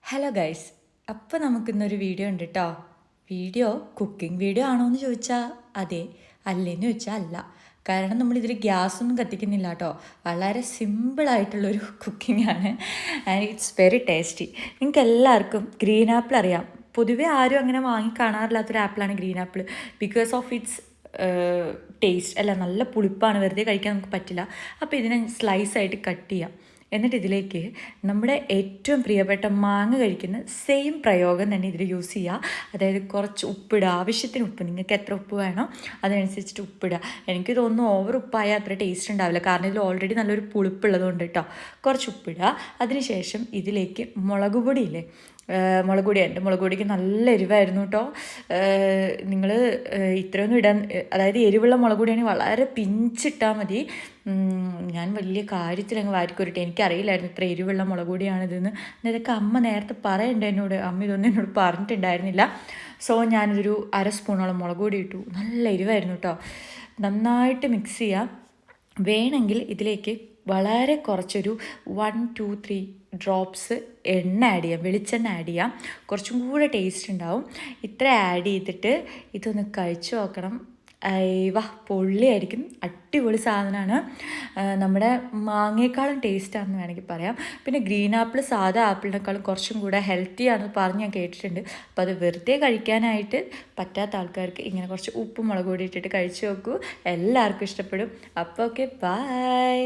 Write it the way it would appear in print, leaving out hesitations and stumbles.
Hello guys, അപ്പോൾ നമുക്കിന്നൊരു video ഉണ്ട് കേട്ടോ. വീഡിയോ കുക്കിംഗ് വീഡിയോ ആണോ എന്ന് ചോദിച്ചാൽ അതെ, അല്ലേന്ന് ചോദിച്ചാൽ അല്ല. കാരണം നമ്മളിതിൽ ഗ്യാസൊന്നും കത്തിക്കുന്നില്ല കേട്ടോ. വളരെ സിമ്പിളായിട്ടുള്ളൊരു കുക്കിംഗ് ആണ് ആൻഡ് ഇറ്റ്സ് വെരി ടേസ്റ്റി. നിങ്ങൾക്ക് എല്ലാവർക്കും ഗ്രീൻ ആപ്പിൾ അറിയാം. പൊതുവേ ആരും അങ്ങനെ വാങ്ങി കാണാറില്ലാത്തൊരു ആപ്പിളാണ് green apple. Because of its taste അല്ല, നല്ല പുളിപ്പാണ്, വെറുതെ കഴിക്കാൻ നമുക്ക് പറ്റില്ല. അപ്പോൾ ഇതിനെ സ്ലൈസായിട്ട് കട്ട് ചെയ്യാം. എന്നിട്ട് ഇതിലേക്ക് നമ്മുടെ ഏറ്റവും പ്രിയപ്പെട്ട മാങ്ങ കഴിക്കുന്ന സെയിം പ്രയോഗം തന്നെ ഇതിൽ യൂസ് ചെയ്യുക. അതായത് കുറച്ച് ഉപ്പിടുക, ആവശ്യത്തിന് ഉപ്പ്, നിങ്ങൾക്ക് എത്ര ഉപ്പ് വേണോ അതിനനുസരിച്ചിട്ട് ഉപ്പിടുക. എനിക്ക് തോന്നുന്നു ഓവർ ഉപ്പായാൽ അത്ര ടേസ്റ്റ് ഉണ്ടാവില്ല, കാരണം ഇതിൽ ഓൾറെഡി നല്ലൊരു പുളിപ്പുള്ളതുകൊണ്ട് കേട്ടോ. കുറച്ച് ഉപ്പിടുക. അതിനുശേഷം ഇതിലേക്ക് മുളക് പൊടിയില്ലേ, മുളക് പൊടി, എൻ്റെ മുളക് പൊടിക്ക് നല്ല എരിവായിരുന്നു കേട്ടോ. നിങ്ങൾ ഇത്രയൊന്നും ഇടാൻ, അതായത് എരിവുള്ള മുളക് പൊടിയാണെങ്കിൽ വളരെ പിഞ്ചിട്ടാൽ മതി. ഞാൻ വലിയ കാര്യത്തിൽ അങ്ങ് വാരിക്കൊരിട്ടെ, എനിക്കറിയില്ലായിരുന്നു ഇത്ര എരിവുള്ള മുളക് പൊടിയാണിതെന്ന്. ഇതൊക്കെ അമ്മ നേരത്തെ പറയണ്ട എന്നോട്, അമ്മ ഇതൊന്നും എന്നോട് പറഞ്ഞിട്ടുണ്ടായിരുന്നില്ല. സോ ഞാനിതൊരു അര സ്പൂണോളം മുളക് പൊടി ഇട്ടു. നല്ല എരിവായിരുന്നു കേട്ടോ. നന്നായിട്ട് മിക്സ് ചെയ്യാം. വേണമെങ്കിൽ ഇതിലേക്ക് വളരെ കുറച്ചൊരു 1-2-3 ഡ്രോപ്സ് എണ്ണ ആഡ് ചെയ്യാം, വെളിച്ചെണ്ണ ആഡ് ചെയ്യാം, കുറച്ചും കൂടെ ടേസ്റ്റ് ഉണ്ടാവും. ഇത്ര ആഡ് ചെയ്തിട്ട് ഇതൊന്ന് കഴിച്ചു നോക്കണം. വാ, പൊള്ളിയായിരിക്കും, അടിപൊളി സാധനമാണ്. നമ്മുടെ മാങ്ങയേക്കാളും ടേസ്റ്റാണെന്ന് വേണമെങ്കിൽ പറയാം. പിന്നെ ഗ്രീൻ ആപ്പിൾ സാധാ ആപ്പിളിനേക്കാളും കുറച്ചും കൂടെ ഹെൽത്തി ആണെന്ന് പറഞ്ഞ് ഞാൻ കേട്ടിട്ടുണ്ട്. അപ്പോൾ അത് വെറുതെ കഴിക്കാനായിട്ട് പറ്റാത്ത ആൾക്കാർക്ക് ഇങ്ങനെ കുറച്ച് ഉപ്പും മുളക് പൊടി ഇട്ടിട്ട് കഴിച്ചു നോക്കൂ, എല്ലാവർക്കും ഇഷ്ടപ്പെടും. അപ്പോൾ ഓക്കെ, ബൈ.